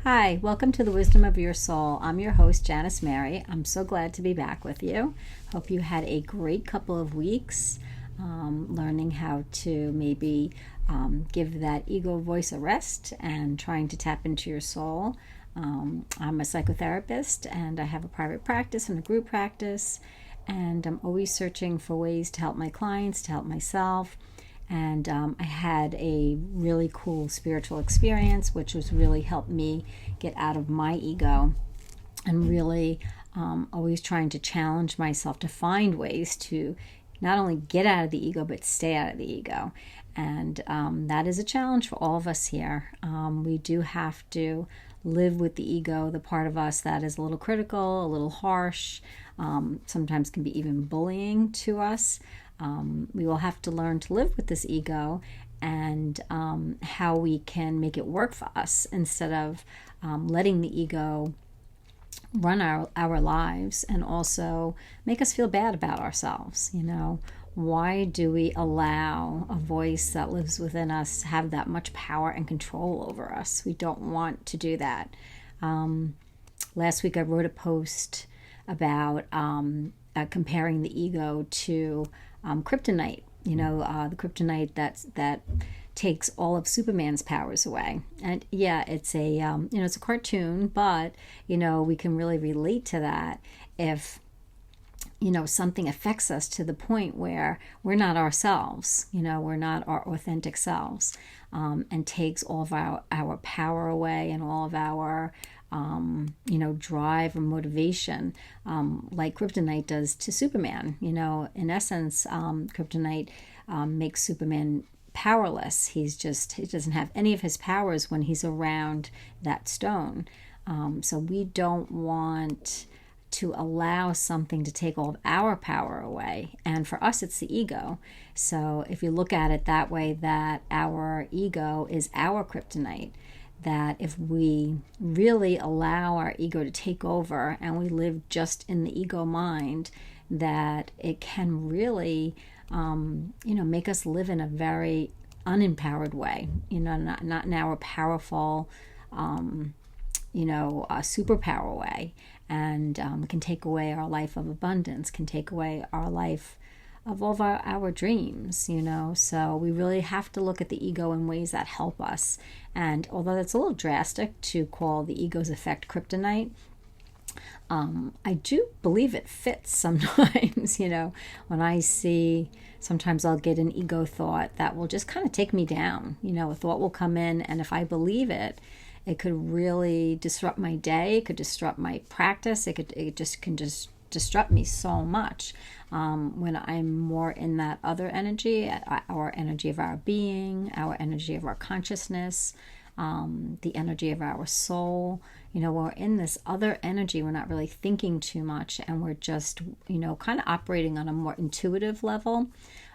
Hi, welcome to the Wisdom of Your Soul. I'm your host, Janice Mary. I'm so glad to be back with you. Hope you had a great couple of weeks learning how to maybe give that ego voice a rest and trying to tap into your soul. I'm a psychotherapist and I have a private practice and a group practice, and I'm always searching for ways to help my clients, to help myself. And I had a really cool spiritual experience, which was really helped me get out of my ego and really always trying to challenge myself to find ways to not only get out of the ego, but stay out of the ego. And that is a challenge for all of us here. We do have to live with the ego, the part of us that is a little critical, a little harsh, sometimes can be even bullying to us. We will have to learn to live with this ego and how we can make it work for us instead of letting the ego run our lives and also make us feel bad about ourselves. Why do we allow a voice that lives within us to have that much power and control over us? We don't want to do that. Last week I wrote a post about comparing the ego to kryptonite, the kryptonite that takes all of Superman's powers away. And yeah, it's a cartoon, but we can really relate to that if something affects us to the point where we're not ourselves, we're not our authentic selves, and takes all of our power away and all of our drive or motivation, like kryptonite does to Superman. In essence, kryptonite makes Superman powerless. He doesn't have any of his powers when he's around that stone. So we don't want to allow something to take all of our power away. And for us, it's the ego. So if you look at it that way, that our ego is our kryptonite, that if we really allow our ego to take over and we live just in the ego mind, that it can really, make us live in a very unempowered way, not in our powerful, superpower way. And can take away our life of abundance, can take away our life of all of our dreams, So we really have to look at the ego in ways that help us. And although that's a little drastic to call the ego's effect kryptonite, I do believe it fits sometimes. When I see, sometimes I'll get an ego thought that will just kind of take me down. A thought will come in, and if I believe it, it could really disrupt my day. It could disrupt my practice. It can just disrupt me so much when I'm more in that other energy, our energy of our being, our energy of our consciousness, the energy of our soul. We're in this other energy. We're not really thinking too much, and we're just, kind of operating on a more intuitive level,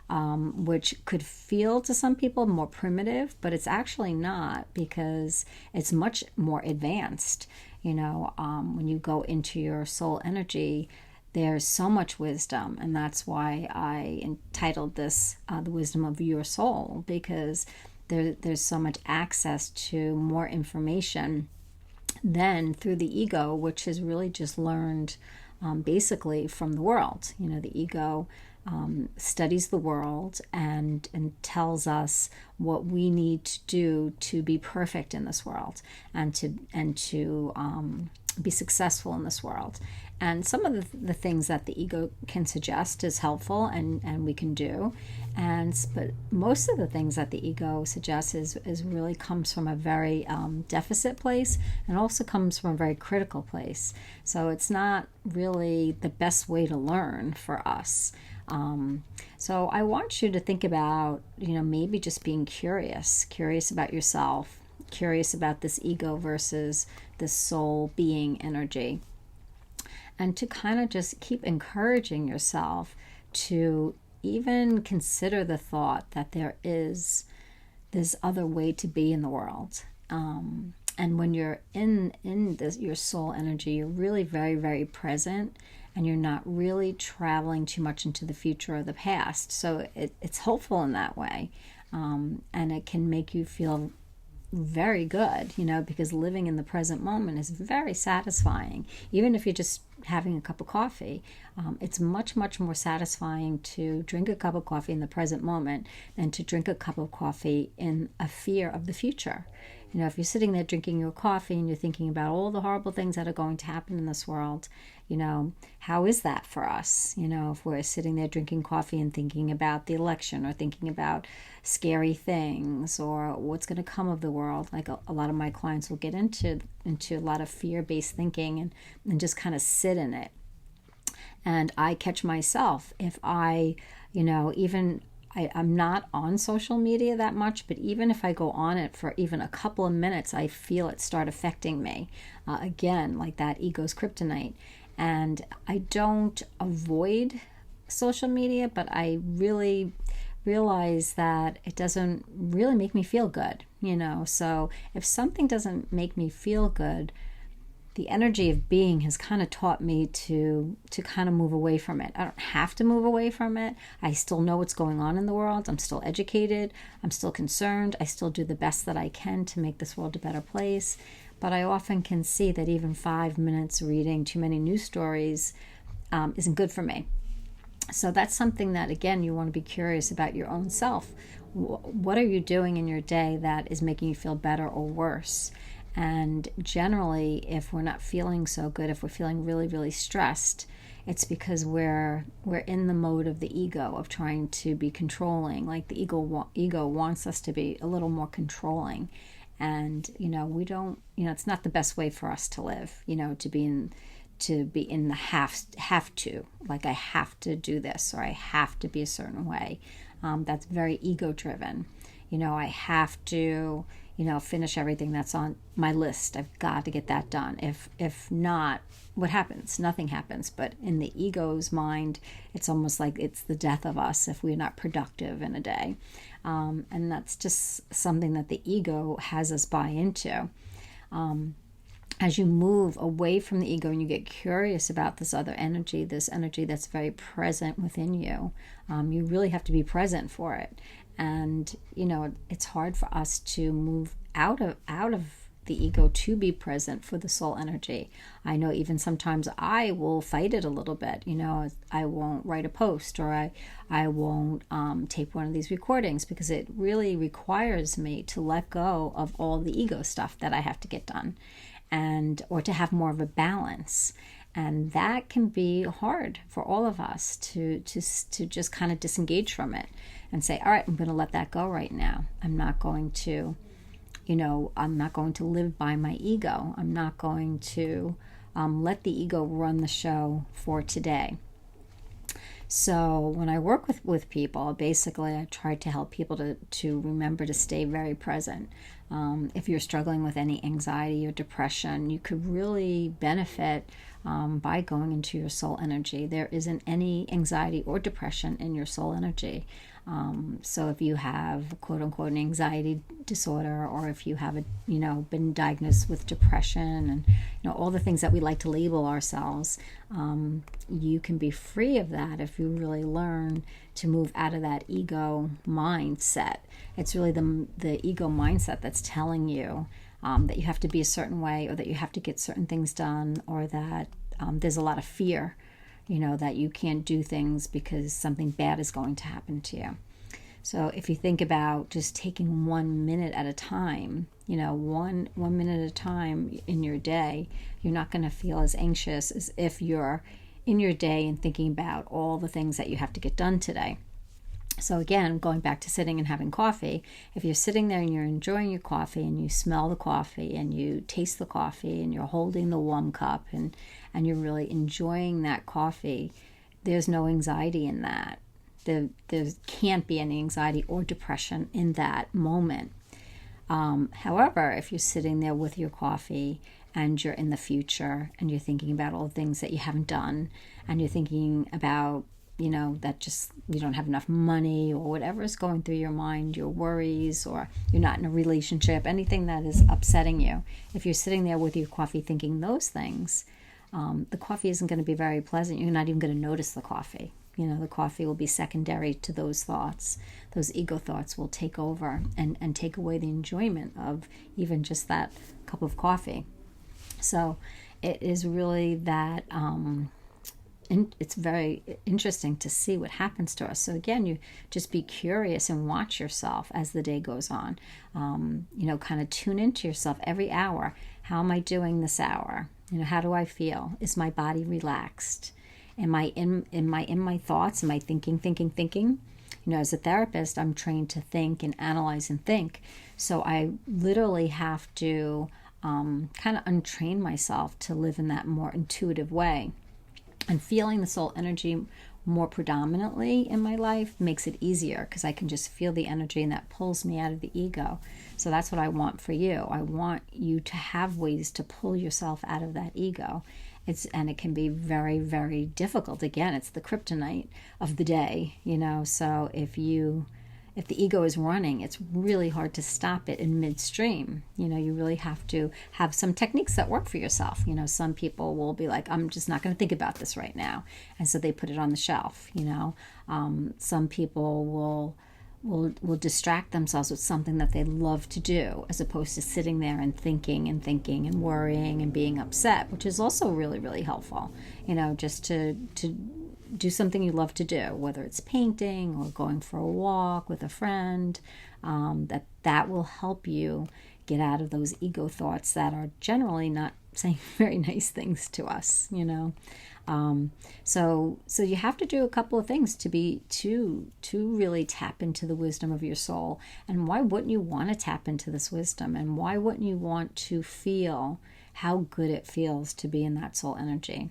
which could feel to some people more primitive, but it's actually not, because it's much more advanced. When you go into your soul energy, there's so much wisdom, and that's why I entitled this The Wisdom of Your Soul, because there's so much access to more information than through the ego, which is really just learned basically from the world. The ego studies the world and tells us what we need to do to be perfect in this world and to be successful in this world. And some of the things that the ego can suggest is helpful and we can do. But most of the things that the ego suggests is really comes from a very deficit place, and also comes from a very critical place. So it's not really the best way to learn for us. So I want you to think about, maybe just being curious about yourself, curious about this ego versus this soul being energy. And to kind of just keep encouraging yourself to even consider the thought that there is this other way to be in the world. And when you're in this, your soul energy, you're really very, very present, and you're not really traveling too much into the future or the past. So it's hopeful in that way. And it can make you feel very good, because living in the present moment is very satisfying. Even if you're just having a cup of coffee, it's much, much more satisfying to drink a cup of coffee in the present moment than to drink a cup of coffee in a fear of the future. If you're sitting there drinking your coffee and you're thinking about all the horrible things that are going to happen in this world, how is that for us? If we're sitting there drinking coffee and thinking about the election or thinking about scary things or what's going to come of the world, like a lot of my clients will get into a lot of fear-based thinking and just kind of sit in it. And I catch myself if I'm not on social media that much, but even if I go on it for even a couple of minutes, I feel it start affecting me. Again, like that ego's kryptonite. And I don't avoid social media, but I really realize that it doesn't really make me feel good, So if something doesn't make me feel good, the energy of being has kind of taught me to kind of move away from it. I don't have to move away from it. I still know what's going on in the world. I'm still educated. I'm still concerned. I still do the best that I can to make this world a better place. But I often can see that even 5 minutes reading too many news stories isn't good for me. So that's something that, again, you want to be curious about your own self. What are you doing in your day that is making you feel better or worse? And generally, if we're not feeling so good, if we're feeling really, really stressed, it's because we're in the mode of the ego, of trying to be controlling. Like the ego wants us to be a little more controlling. And, we don't, it's not the best way for us to live, to be in the have to, like I have to do this or I have to be a certain way. That's very ego driven. I have to, finish everything that's on my list. I've got to get that done. If not, what happens? Nothing happens. But in the ego's mind, it's almost like it's the death of us if we're not productive in a day. And that's just something that the ego has us buy into. As you move away from the ego and you get curious about this energy that's very present within you, you really have to be present for it. And, it's hard for us to move out of the ego to be present for the soul energy. I know even sometimes I will fight it a little bit. I won't write a post or I won't tape one of these recordings because it really requires me to let go of all the ego stuff that I have to get done or to have more of a balance. And that can be hard for all of us to just kind of disengage from it and say, all right, I'm going to let that go right now. I'm not going to live by my ego. I'm not going to let the ego run the show for today. So when I work with people, basically I try to help people to remember to stay very present. If you're struggling with any anxiety or depression, you could really benefit by going into your soul energy. There isn't any anxiety or depression in your soul energy. So if you have quote unquote an anxiety disorder, or if you have been diagnosed with depression and all the things that we like to label ourselves, you can be free of that if you really learn to move out of that ego mindset. It's really the ego mindset that's telling you that you have to be a certain way, or that you have to get certain things done, or that there's a lot of fear, that you can't do things because something bad is going to happen to you. So if you think about just taking 1 minute at a time, one minute at a time in your day, you're not going to feel as anxious as if you're in your day and thinking about all the things that you have to get done today. So again, going back to sitting and having coffee, if you're sitting there and you're enjoying your coffee and you smell the coffee and you taste the coffee and you're holding the warm cup and you're really enjoying that coffee, there's no anxiety in that. There can't be any anxiety or depression in that moment. However, if you're sitting there with your coffee and you're in the future and you're thinking about all the things that you haven't done, and you're thinking about that just you don't have enough money, or whatever is going through your mind, your worries, or you're not in a relationship, anything that is upsetting you. If you're sitting there with your coffee thinking those things, the coffee isn't going to be very pleasant. You're not even going to notice the coffee. The coffee will be secondary to those thoughts. Those ego thoughts will take over and take away the enjoyment of even just that cup of coffee. So it is really that it's very interesting to see what happens to us. So again, you just be curious and watch yourself as the day goes on. Kind of tune into yourself every hour. How am I doing this hour? How do I feel? Is my body relaxed? Am I in my thoughts? Am I thinking? As a therapist, I'm trained to think and analyze and think. So I literally have to kind of untrain myself to live in that more intuitive way. And feeling the soul energy more predominantly in my life makes it easier because I can just feel the energy and that pulls me out of the ego. So that's what I want for you. I want you to have ways to pull yourself out of that ego. And it can be very, very difficult. Again, it's the kryptonite of the day, So if the ego is running, it's really hard to stop it in midstream. You really have to have some techniques that work for yourself. Some people will be like, I'm just not going to think about this right now. And so they put it on the shelf, Some people will distract themselves with something that they love to do, as opposed to sitting there and thinking and worrying and being upset, which is also really, really helpful, just to do something you love to do, whether it's painting or going for a walk with a friend, that will help you get out of those ego thoughts that are generally not saying very nice things to us, So you have to do a couple of things to really tap into the wisdom of your soul. And why wouldn't you want to tap into this wisdom? And why wouldn't you want to feel how good it feels to be in that soul energy?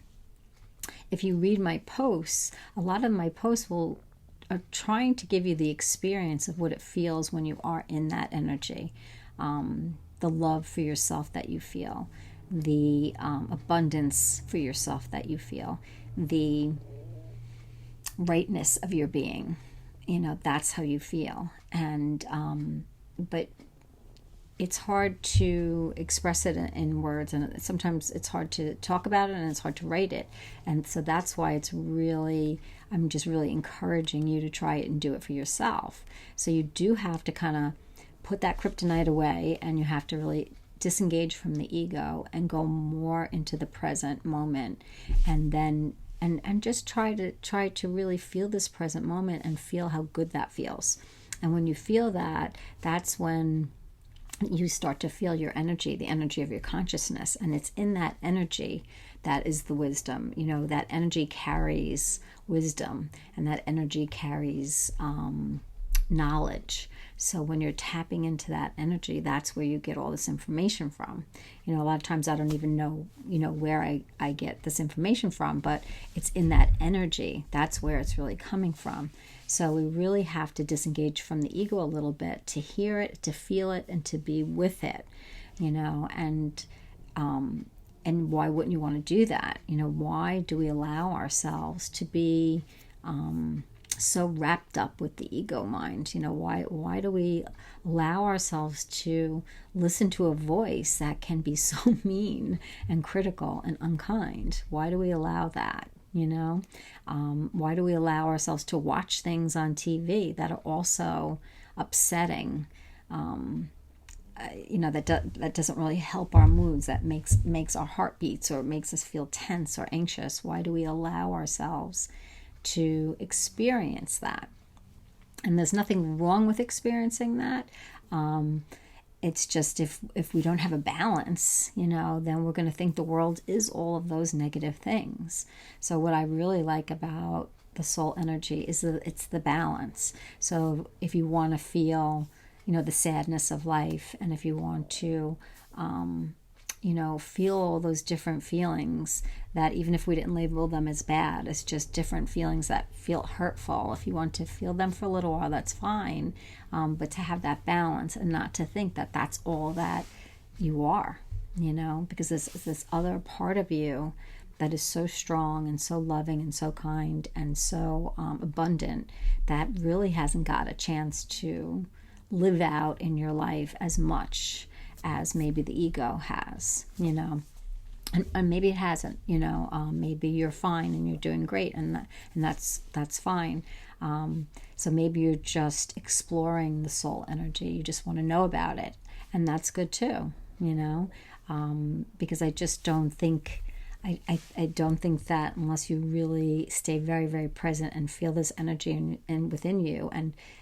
If you read my posts, a lot of my posts are trying to give you the experience of what it feels when you are in that energy. The love for yourself that you feel, the abundance for yourself that you feel, the rightness of your being. That's how you feel. And but it's hard to express it in words, and sometimes it's hard to talk about it, and it's hard to write it. And so that's why I'm just really encouraging you to try it and do it for yourself. So you do have to kind of put that kryptonite away, and you have to really disengage from the ego and go more into the present moment, and then and just try to really feel this present moment and feel how good that feels. And when you feel that, that's when you start to feel your energy, the energy of your consciousness. And it's in that energy that is the wisdom. That energy carries wisdom, and that energy carries knowledge. So when you're tapping into that energy, that's where you get all this information from. A lot of times I don't even know, where I get this information from, but it's in that energy. That's where it's really coming from. So we really have to disengage from the ego a little bit to hear it, to feel it, and to be with it, and why wouldn't you want to do that? Why do we allow ourselves to be so wrapped up with the ego mind? Why do we allow ourselves to listen to a voice that can be so mean and critical and unkind? Why do we allow that? Why do we allow ourselves to watch things on TV that are also upsetting? That doesn't really help our moods. That makes our heartbeats, or makes us feel tense or anxious. Why do we allow ourselves to experience that? And there's nothing wrong with experiencing that. It's just if we don't have a balance, then we're going to think the world is all of those negative things. So what I really like about the soul energy is that it's the balance. So if you want to feel, the sadness of life, and if you want to, feel all those different feelings that, even if we didn't label them as bad, it's just different feelings that feel hurtful. If you want to feel them for a little while, that's fine. But to have that balance and not to think that that's all that you are, because there's this other part of you that is so strong and so loving and so kind and so abundant that really hasn't got a chance to live out in your life as much as maybe the ego has, and maybe it hasn't, maybe you're fine and you're doing great, and that's fine. So maybe you're just exploring the soul energy. You just want to know about it, and that's good too. Because I just don't think I don't think that unless you really stay very, very present and feel this energy in within you,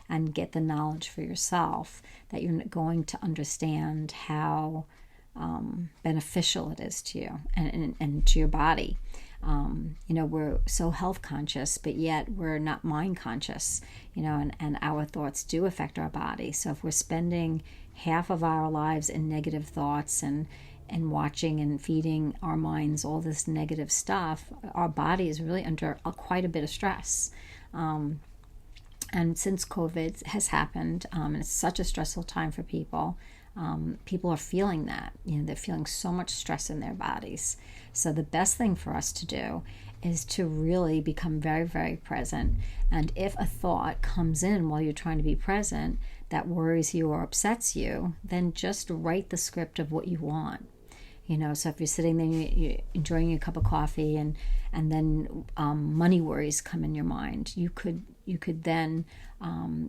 and get the knowledge for yourself, that you're going to understand how beneficial it is to you and to your body. We're so health conscious, but yet we're not mind conscious, and our thoughts do affect our body. So if we're spending half of our lives in negative thoughts and watching and feeding our minds all this negative stuff, our body is really under quite a bit of stress. And since COVID has happened, and it's such a stressful time for people, people are feeling that. They're feeling so much stress in their bodies. So the best thing for us to do is to really become very, very present. And if a thought comes in while you're trying to be present that worries you or upsets you, then just write the script of what you want. So if you're sitting there, you're enjoying a cup of coffee, and then money worries come in your mind, you could then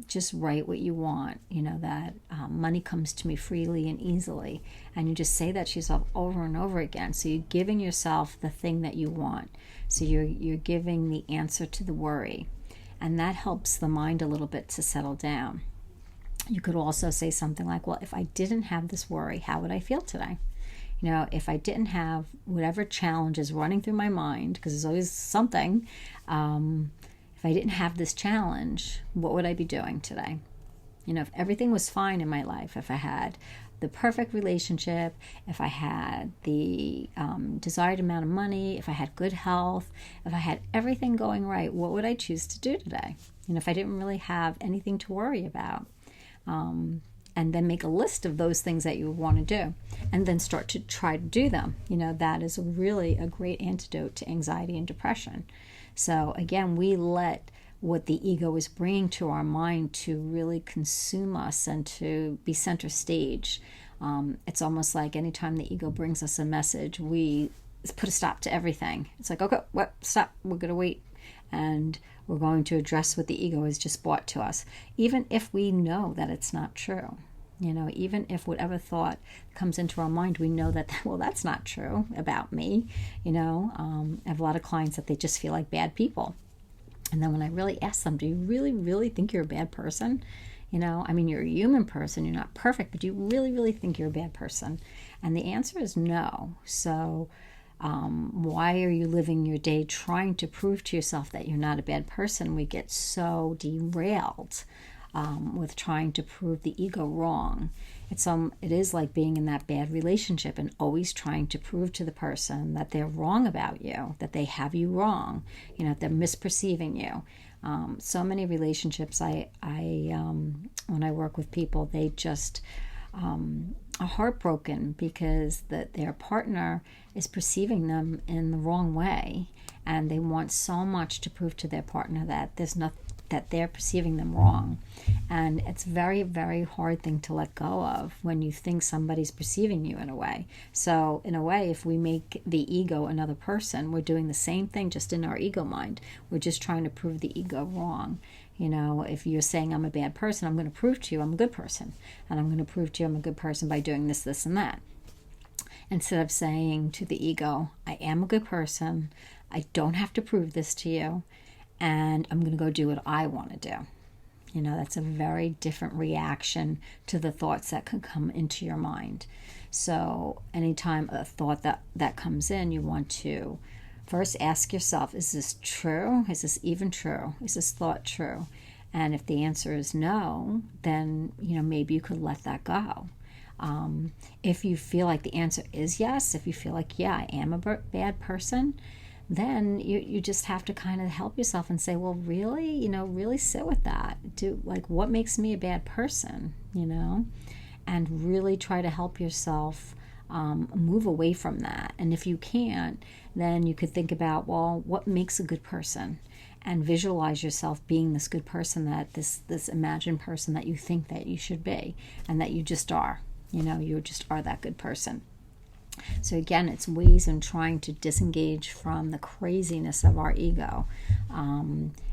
just write what you want. That money comes to me freely and easily, and you just say that to yourself over and over again. So you're giving yourself the thing that you want. So you're giving the answer to the worry, and that helps the mind a little bit to settle down. You could also say something like, well, if I didn't have this worry, how would I feel today? If I didn't have whatever challenge is running through my mind, because there's always something, if I didn't have this challenge, what would I be doing today? If everything was fine in my life, if I had the perfect relationship, if I had the desired amount of money, if I had good health, if I had everything going right, what would I choose to do today? If I didn't really have anything to worry about. And then make a list of those things that you want to do, and then start to try to do them. That is really a great antidote to anxiety and depression. So again, we let what the ego is bringing to our mind to really consume us and to be center stage. It's almost like anytime the ego brings us a message, we put a stop to everything. It's like, okay, what? Stop. We're going to wait. And we're going to address what the ego has just brought to us, even if we know that it's not true. Even if whatever thought comes into our mind, we know that, well, that's not true about me. I have a lot of clients that they just feel like bad people. And then when I really ask them, do you really, really think you're a bad person? You're a human person. You're not perfect, but do you really, really think you're a bad person? And the answer is no. So why are you living your day trying to prove to yourself that you're not a bad person? We get so derailed with trying to prove the ego wrong. It is like being in that bad relationship and always trying to prove to the person that they're wrong about you, that they have you wrong, they're misperceiving you. So many relationships, I when I work with people, they just are heartbroken because their partner is perceiving them in the wrong way, and they want so much to prove to their partner that that they're perceiving them wrong. And it's a very, very hard thing to let go of when you think somebody's perceiving you in a way. So in a way, if we make the ego another person, we're doing the same thing just in our ego mind. We're just trying to prove the ego wrong. If you're saying I'm a bad person, I'm going to prove to you I'm a good person. And I'm going to prove to you I'm a good person by doing this, this, and that. Instead of saying to the ego, I am a good person, I don't have to prove this to you, and I'm going to go do what I want to do. That's a very different reaction to the thoughts that could come into your mind. So anytime a thought that comes in, you want to first ask yourself, is this true? Is this even true? Is this thought true? And if the answer is no, then maybe you could let that go. If you feel like the answer is yes, if you feel like, yeah, I am a bad person, then you just have to kind of help yourself and say, well, really, really sit with that. What makes me a bad person, and really try to help yourself move away from that. And if you can't, then you could think about, well, what makes a good person? And visualize yourself being this good person, that this imagined person that you think that you should be, and that you just are. You just are that good person. So again, it's ways in trying to disengage from the craziness of our ego.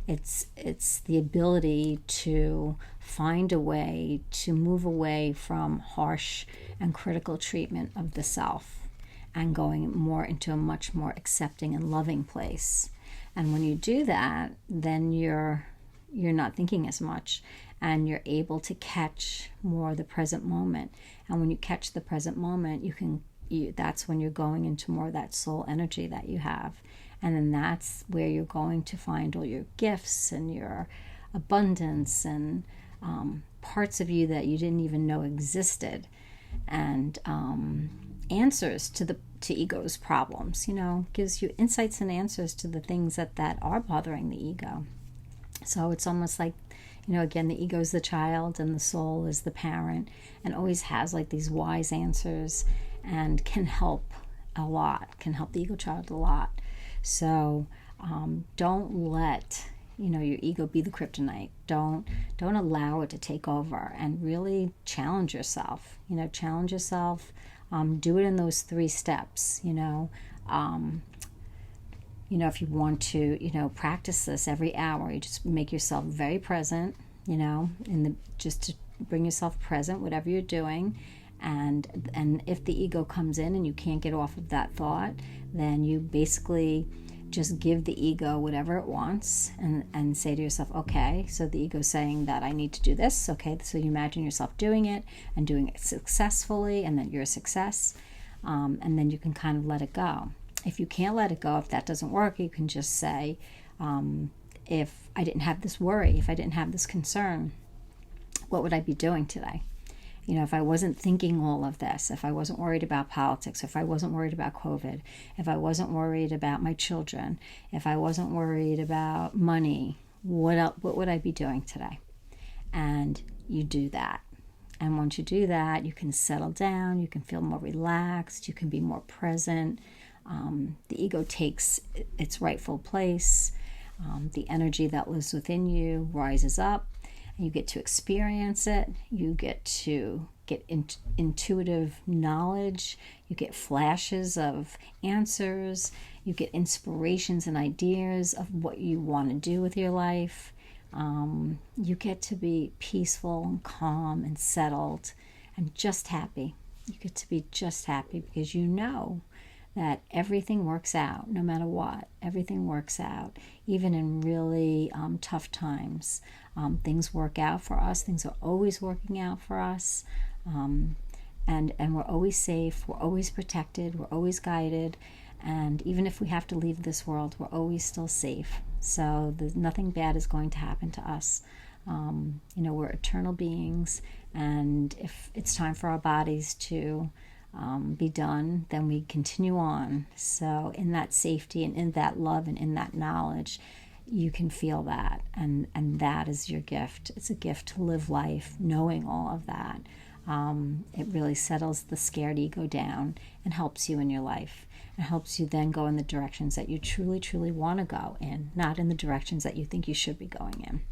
It's the ability to find a way to move away from harsh and critical treatment of the self and going more into a much more accepting and loving place. And when you do that, then you're not thinking as much, and you're able to catch more the present moment. And when you catch the present moment, that's when you're going into more of that soul energy that you have. And then that's where you're going to find all your gifts and your abundance and parts of you that you didn't even know existed, and answers to ego's problems. Gives you insights and answers to the things that are bothering the ego. So it's almost like, again, the ego is the child and the soul is the parent, and always has like these wise answers and can help the ego child a lot. So don't let your ego be the kryptonite. Don't allow it to take over, and really challenge yourself. Challenge yourself. Do it in those 3 steps. If you want to, practice this every hour, you just make yourself very present. Just to bring yourself present, whatever you're doing. And if the ego comes in and you can't get off of that thought, then you basically just give the ego whatever it wants, and say to yourself, okay, so the ego's saying that I need to do this. Okay, so you imagine yourself doing it and doing it successfully, and that you're a success, and then you can kind of let it go. If you can't let it go, if that doesn't work, you can just say, if I didn't have this worry, if I didn't have this concern, what would I be doing today? If I wasn't thinking all of this, if I wasn't worried about politics, if I wasn't worried about COVID, if I wasn't worried about my children, if I wasn't worried about money, what would I be doing today? And you do that. And once you do that, you can settle down, you can feel more relaxed, you can be more present. The ego takes its rightful place. The energy that lives within you rises up. You get to experience it. You get to get intuitive knowledge. You get flashes of answers. You get inspirations and ideas of what you want to do with your life. You get to be peaceful and calm and settled and just happy. You get to be just happy because you know that everything works out no matter what. Everything works out, even in really tough times. Things work out for us. Things are always working out for us. And we're always safe. We're always protected. We're always guided. And even if we have to leave this world, we're always still safe. So nothing bad is going to happen to us. We're eternal beings. And if it's time for our bodies to be done, then we continue on. So in that safety and in that love and in that knowledge, you can feel that, and that is your gift. It's a gift to live life knowing all of that. It really settles the scared ego down and helps you in your life, and helps you then go in the directions that you truly, truly want to go in, not in the directions that you think you should be going in.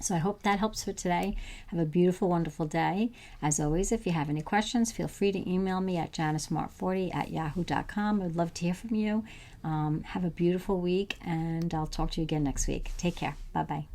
So I hope that helps for today. Have a beautiful, wonderful day. As always, if you have any questions, feel free to email me at janismart40@yahoo.com. I'd love to hear from you. Have a beautiful week, and I'll talk to you again next week. Take care. Bye-bye.